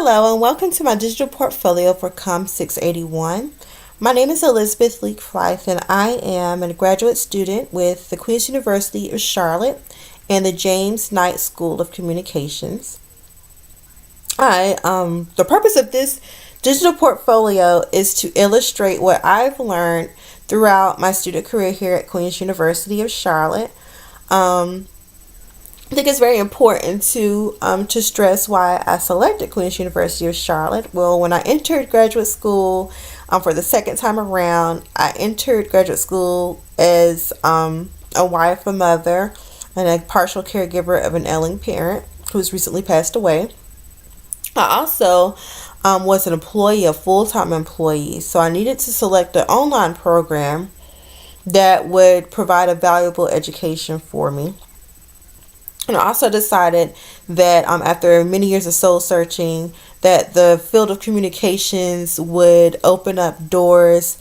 Hello and welcome to my digital portfolio for COM 681. My name is Elizabeth Leek Flythe and I am a graduate student with the Queen's University of Charlotte and the James Knight School of Communications. The purpose of this digital portfolio is to illustrate what I've learned throughout my student career here at Queen's University of Charlotte. I think it's very important to stress why I selected Queen's University of Charlotte. Well, when I entered graduate school for the second time around, I entered graduate school as a wife, a mother, and a partial caregiver of an ailing parent who's recently passed away. I also was an employee, a full-time employee, so I needed to select an online program that would provide a valuable education for me. And I also decided that after many years of soul searching, that the field of communications would open up doors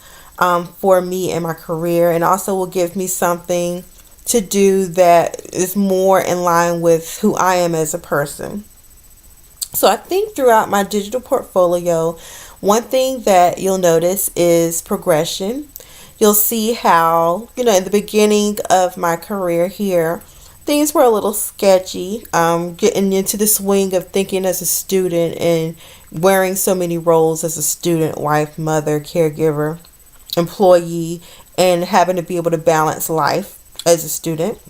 for me in my career, and also will give me something to do that is more in line with who I am as a person. So I think throughout my digital portfolio, one thing that you'll notice is progression. You'll see how, in the beginning of my career here, things were a little sketchy, getting into the swing of thinking as a student and wearing so many roles as a student, wife, mother, caregiver, employee, and having to be able to balance life as a student.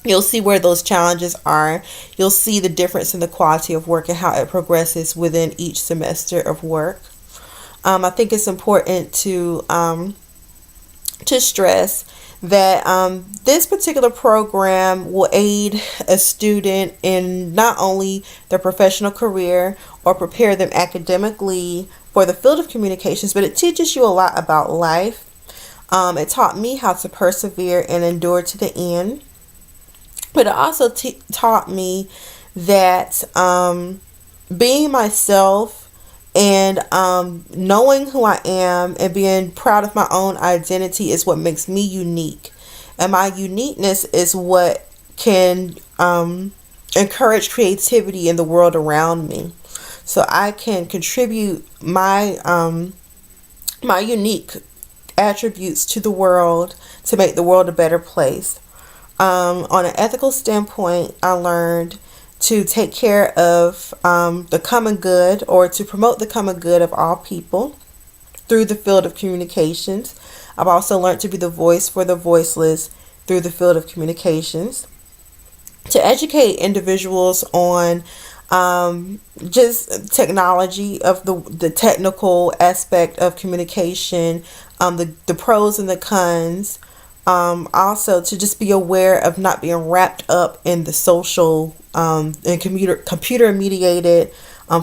You'll see where those challenges are. You'll see the difference in the quality of work and how it progresses within each semester of work. I think it's important to stress that this particular program will aid a student in not only their professional career or prepare them academically for the field of communications, but it teaches you a lot about life. It taught me how to persevere and endure to the end. But it also taught me that being myself and knowing who I am and being proud of my own identity is what makes me unique. And my uniqueness is what can encourage creativity in the world around me. So I can contribute my my unique attributes to the world to make the world a better place. On an ethical standpoint, I learned to take care of the common good, or to promote the common good of all people through the field of communications. I've also learned to be the voice for the voiceless through the field of communications. To educate individuals on just technology, of the technical aspect of communication, the pros and the cons. Also to just be aware of not being wrapped up in the social and computer mediated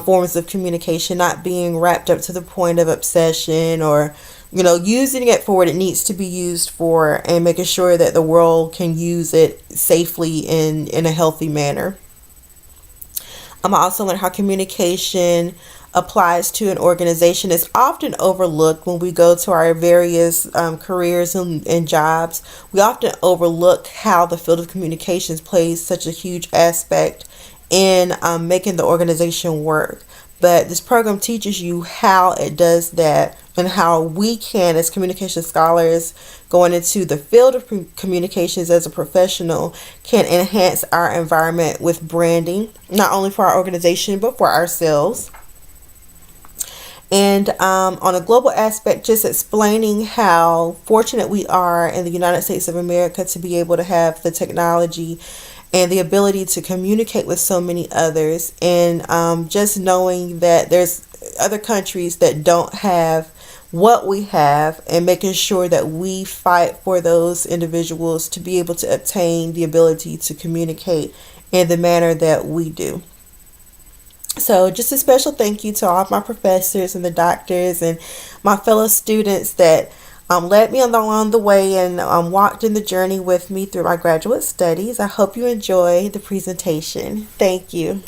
forms of communication, not being wrapped up to the point of obsession, or using it for what it needs to be used for, and making sure that the world can use it safely in a healthy manner. I also learned how communication applies to an organization. Is often overlooked when we go to our various careers and jobs. We often overlook how the field of communications plays such a huge aspect in making the organization work. But this program teaches you how it does that, and how we can, as communication scholars going into the field of communications as a professional, can enhance our environment with branding, not only for our organization but for ourselves. And on a global aspect, just explaining how fortunate we are in the United States of America to be able to have the technology and the ability to communicate with so many others, and just knowing that there's other countries that don't have what we have, and making sure that we fight for those individuals to be able to obtain the ability to communicate in the manner that we do. So just a special thank you to all of my professors and the doctors and my fellow students that led me along the way and walked in the journey with me through my graduate studies. I hope you enjoy the presentation. Thank you.